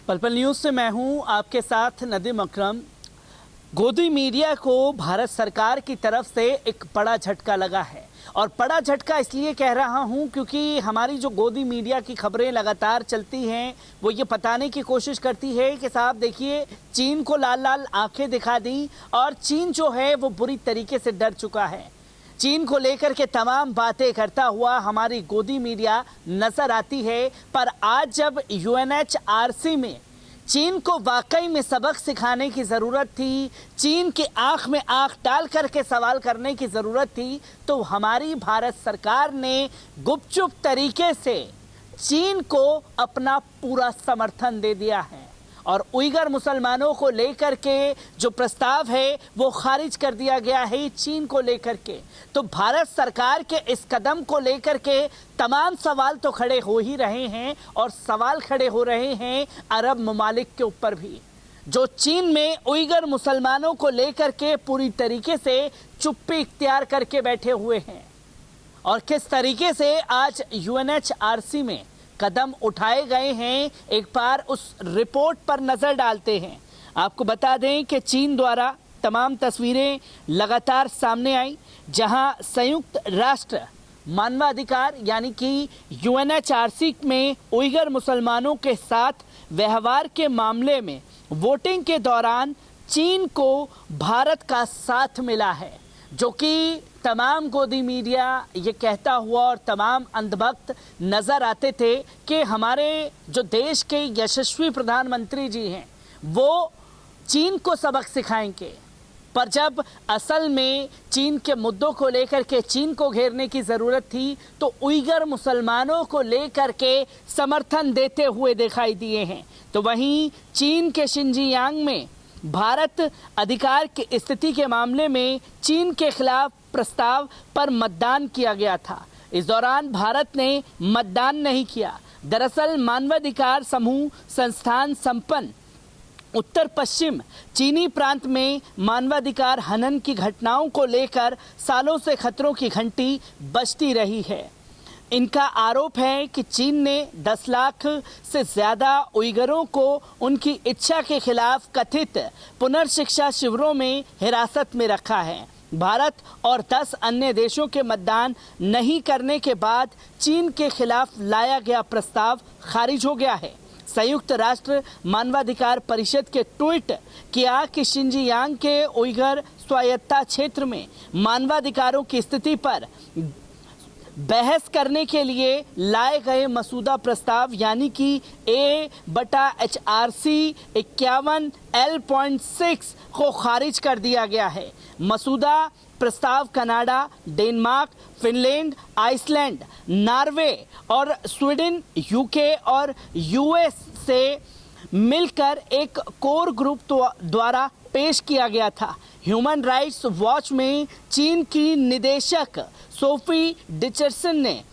पल-पल news से मैं हूं आपके साथ नदीम अकरम। गोदी मीडिया को भारत सरकार की तरफ से एक बड़ा झटका लगा है और बड़ा झटका इसलिए कह रहा हूं क्योंकि हमारी जो गोदी मीडिया की खबरें लगातार चलती हैं वो ये बताने की कोशिश करती है कि साहब देखिए चीन को लाल लाल आंखें दिखा दी और चीन जो है वो बुरी तरीके से डर चुका है। चीन को लेकर के तमाम बातें करता हुआ हमारी गोदी मीडिया नजर आती है, पर आज जब यूएनएचआरसी में चीन को वाकई में सबक सिखाने की ज़रूरत थी, चीन की आंख में आंख डाल करके सवाल करने की ज़रूरत थी, तो हमारी भारत सरकार ने गुपचुप तरीके से चीन को अपना पूरा समर्थन दे दिया है और उइगर मुसलमानों को लेकर के जो प्रस्ताव है वो खारिज कर दिया गया है चीन को लेकर के। तो भारत सरकार के इस कदम को लेकर के तमाम सवाल तो खड़े हो ही रहे हैं और सवाल खड़े हो रहे हैं अरब ममालिक के ऊपर भी, जो चीन में उइगर मुसलमानों को लेकर के पूरी तरीके से चुप्पी इख्तियार करके बैठे हुए हैं। और किस तरीके से आज यूएनएचआरसी में कदम उठाए गए हैं, एक बार उस रिपोर्ट पर नजर डालते हैं। आपको बता दें कि चीन द्वारा तमाम तस्वीरें लगातार सामने आई जहां संयुक्त राष्ट्र मानवाधिकार यानी कि यूएनएचआरसी में उइगर मुसलमानों के साथ व्यवहार के मामले में वोटिंग के दौरान चीन को भारत का साथ मिला है, जो कि तमाम गोदी मीडिया ये कहता हुआ और तमाम अंधभक्त नज़र आते थे कि हमारे जो देश के यशस्वी प्रधानमंत्री जी हैं वो चीन को सबक सिखाएंगे। पर जब असल में चीन के मुद्दों को लेकर के चीन को घेरने की ज़रूरत थी तो उइगर मुसलमानों को लेकर के समर्थन देते हुए दिखाई दिए हैं। तो वहीं चीन के शिनजियांग में भारत अधिकार की स्थिति के मामले में चीन के खिलाफ प्रस्ताव पर मतदान किया गया था। इस दौरान भारत ने मतदान नहीं किया। दरअसल मानवाधिकार समूह संस्थान संपन्न उत्तर पश्चिम चीनी प्रांत में मानवाधिकार हनन की घटनाओं को लेकर सालों से खतरों की घंटी बजती रही है। इनका आरोप है कि चीन ने 10 लाख से ज़्यादा उइगरों को उनकी इच्छा के खिलाफ कथित पुनर्शिक्षा शिविरों में हिरासत में रखा है। भारत और 10 अन्य देशों के मतदान नहीं करने के बाद चीन के खिलाफ लाया गया प्रस्ताव खारिज हो गया है। संयुक्त राष्ट्र मानवाधिकार परिषद के ट्वीट किया कि शिनजियांग के उइगर स्वायत्ता क्षेत्र में मानवाधिकारों की स्थिति पर बहस करने के लिए लाए गए मसूदा प्रस्ताव यानी कि A/HRC 51L.6 को खारिज कर दिया गया है। मसूदा प्रस्ताव Canada, Denmark, Finland, Iceland, Norway और स्वीडन, यूके और यूएस से मिलकर एक कोर ग्रुप द्वारा पेश किया गया था। ह्यूमन राइट्स वॉच में चीन की निदेशक सोफी डिचरसन ने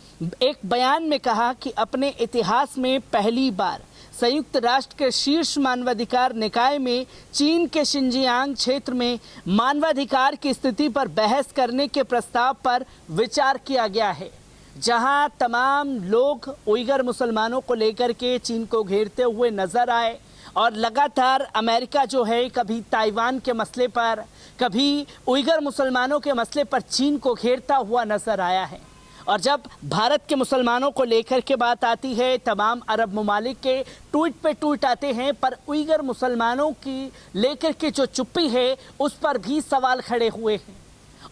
एक बयान में कहा कि अपने इतिहास में पहली बार संयुक्त राष्ट्र के शीर्ष मानवाधिकार निकाय में चीन के शिनजियांग क्षेत्र में मानवाधिकार की स्थिति पर बहस करने के प्रस्ताव पर विचार किया गया है, जहां तमाम लोग उइगर मुसलमानों को लेकर के चीन को घेरते हुए नजर आए। और लगातार अमेरिका जो है कभी ताइवान के मसले पर, कभी उइगर मुसलमानों के मसले पर चीन को घेरता हुआ नजर आया है। और जब भारत के मुसलमानों को लेकर के बात आती है, तमाम अरब ममालिक के ट्वीट पे ट्वीट आते हैं, पर उइगर मुसलमानों की लेकर के जो चुप्पी है उस पर भी सवाल खड़े हुए हैं।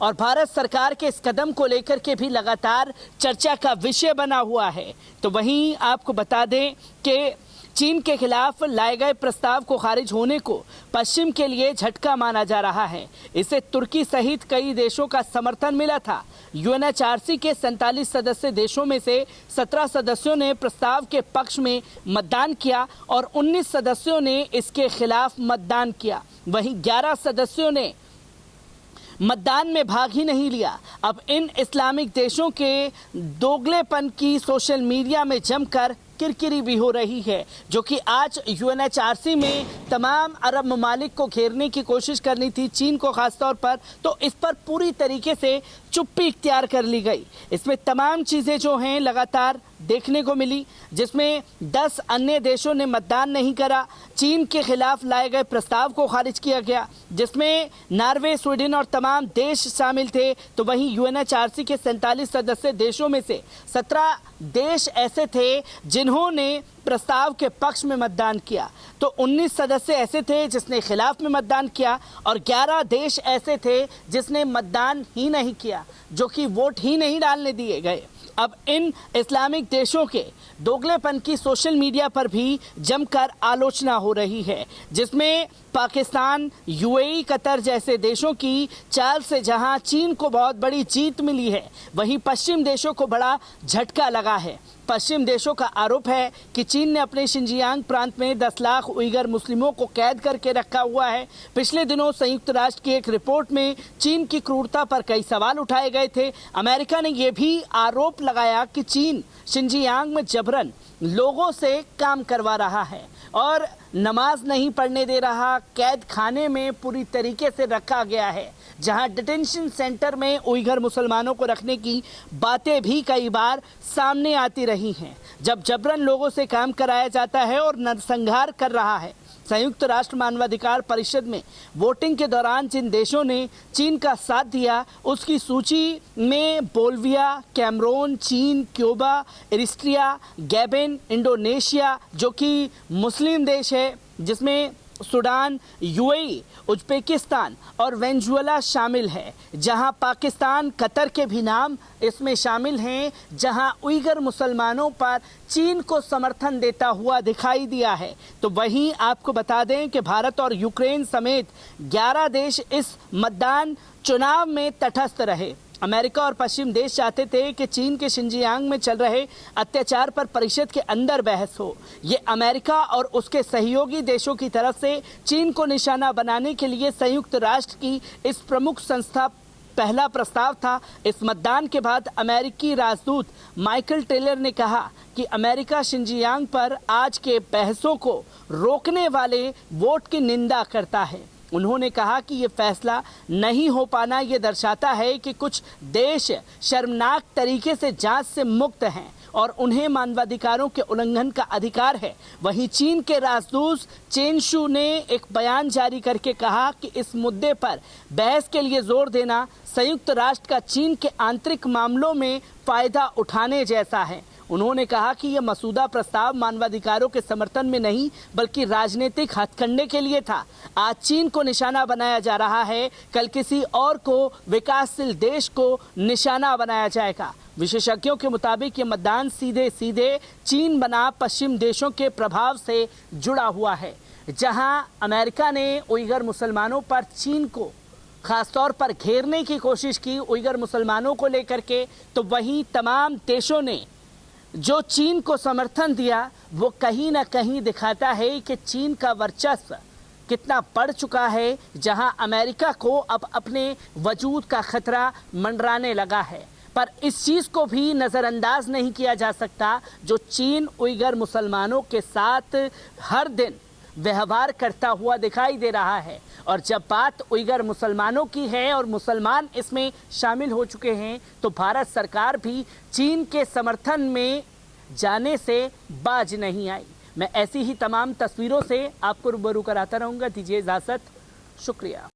और भारत सरकार के इस कदम को लेकर के भी लगातार चर्चा का विषय बना हुआ है। तो वहीं आपको बता दें कि चीन के खिलाफ लाए गए प्रस्ताव को खारिज होने को पश्चिम के लिए झटका माना जा रहा है। इसे तुर्की सहित कई देशों का समर्थन मिला था। यूएनएचआरसी के 47 सदस्य देशों में से 17 सदस्यों ने प्रस्ताव के पक्ष में मतदान किया और 19 सदस्यों ने इसके खिलाफ मतदान किया। वहीं 11 सदस्यों ने मतदान में भाग ही नहीं लिया। अब इन इस्लामिक देशों के दोगलेपन की सोशल मीडिया में जमकर किरकिरी भी हो रही है, जो कि आज UNHRC में तमाम अरब ममालिक को घेरने की कोशिश करनी थी, चीन को खासतौर पर, तो इस पर पूरी तरीके से चुप्पी इख्तियार कर ली गई। इसमें तमाम चीज़ें जो हैं लगातार देखने को मिली, जिसमें 10 अन्य देशों ने मतदान नहीं करा, चीन के खिलाफ लाए गए प्रस्ताव को खारिज किया गया, जिसमें नॉर्वे, स्वीडन और तमाम देश शामिल थे। तो वहीं UNHRC के 47 सदस्य देशों में से 17 देश ऐसे थे जिन्होंने प्रस्ताव के पक्ष में मतदान किया, तो 19 सदस्य ऐसे थे जिसने खिलाफ में मतदान किया और 11 देश ऐसे थे जिसने मतदान ही नहीं किया, जो कि वोट ही नहीं डालने दिए गए। अब इन इस्लामिक देशों के दोगलेपन की सोशल मीडिया पर भी जमकर आलोचना हो रही है, जिसमें पाकिस्तान, UAE, कतर जैसे देशों की चाल से जहां चीन को बहुत बड़ी जीत मिली है, वहीं पश्चिम देशों को बड़ा झटका लगा है। पश्चिम देशों का आरोप है कि चीन ने अपने शिनजियांग प्रांत में 10 लाख उइगर मुस्लिमों को कैद करके रखा हुआ है। पिछले दिनों संयुक्त राष्ट्र की एक रिपोर्ट में चीन की क्रूरता पर कई सवाल उठाए गए थे। अमेरिका ने यह भी आरोप लगाया कि चीन शिनजियांग में जबरन लोगों से काम करवा रहा है और नमाज नहीं पढ़ने दे रहा, कैद खाने में पूरी तरीके से रखा गया है, जहां डिटेंशन सेंटर में उइगर मुसलमानों को रखने की बातें भी कई बार सामने आती रही हैं। जब जबरन लोगों से काम कराया जाता है और नरसंहार कर रहा है। संयुक्त राष्ट्र मानवाधिकार परिषद में वोटिंग के दौरान जिन देशों ने चीन का साथ दिया, उसकी सूची में बोल्विया, कैमरून, चीन, क्यूबा, इरिस्ट्रिया, गैबन, इंडोनेशिया जो कि मुस्लिम देश है, जिसमें सूडान, UAE, उज्बेकिस्तान और वेनेजुएला शामिल है, जहां पाकिस्तान, कतर के भी नाम इसमें शामिल हैं, जहां उइगर मुसलमानों पर चीन को समर्थन देता हुआ दिखाई दिया है। तो वहीं आपको बता दें कि भारत और यूक्रेन समेत 11 देश इस मतदान चुनाव में तटस्थ रहे। अमेरिका और पश्चिम देश चाहते थे कि चीन के शिनजियांग में चल रहे अत्याचार पर परिषद के अंदर बहस हो। ये अमेरिका और उसके सहयोगी देशों की तरफ से चीन को निशाना बनाने के लिए संयुक्त राष्ट्र की इस प्रमुख संस्था पहला प्रस्ताव था। इस मतदान के बाद अमेरिकी राजदूत माइकल टेलर ने कहा कि अमेरिका शिनजियांग पर आज के बहसों को रोकने वाले वोट की निंदा करता है। उन्होंने कहा कि ये फैसला नहीं हो पाना ये दर्शाता है कि कुछ देश शर्मनाक तरीके से जांच से मुक्त हैं और उन्हें मानवाधिकारों के उल्लंघन का अधिकार है। वहीं चीन के राजदूत चेन शू ने एक बयान जारी करके कहा कि इस मुद्दे पर बहस के लिए जोर देना संयुक्त राष्ट्र का चीन के आंतरिक मामलों में फ़ायदा उठाने जैसा है। उन्होंने कहा कि यह मसूदा प्रस्ताव मानवाधिकारों के समर्थन में नहीं बल्कि राजनीतिक हथकंडे के लिए था। आज चीन को निशाना बनाया जा रहा है, कल किसी और को, विकासशील देश को निशाना बनाया जाएगा। विशेषज्ञों के मुताबिक ये मतदान सीधे सीधे चीन बना पश्चिम देशों के प्रभाव से जुड़ा हुआ है। जहां अमेरिका ने उइगर मुसलमानों पर चीन को खासतौर पर घेरने की कोशिश की उइगर मुसलमानों को लेकर के, तो वहीं तमाम देशों ने जो चीन को समर्थन दिया वो कहीं ना कहीं दिखाता है कि चीन का वर्चस्व कितना बढ़ चुका है, जहां अमेरिका को अब अपने वजूद का खतरा मंडराने लगा है। पर इस चीज़ को भी नज़रअंदाज नहीं किया जा सकता जो चीन उइगर मुसलमानों के साथ हर दिन व्यवहार करता हुआ दिखाई दे रहा है। और जब बात उइगर मुसलमानों की है और मुसलमान इसमें शामिल हो चुके हैं, तो भारत सरकार भी चीन के समर्थन में जाने से बाज नहीं आई। मैं ऐसी ही तमाम तस्वीरों से आपको रूबरू कराता रहूँगा। दीजिए इजाज़त, शुक्रिया।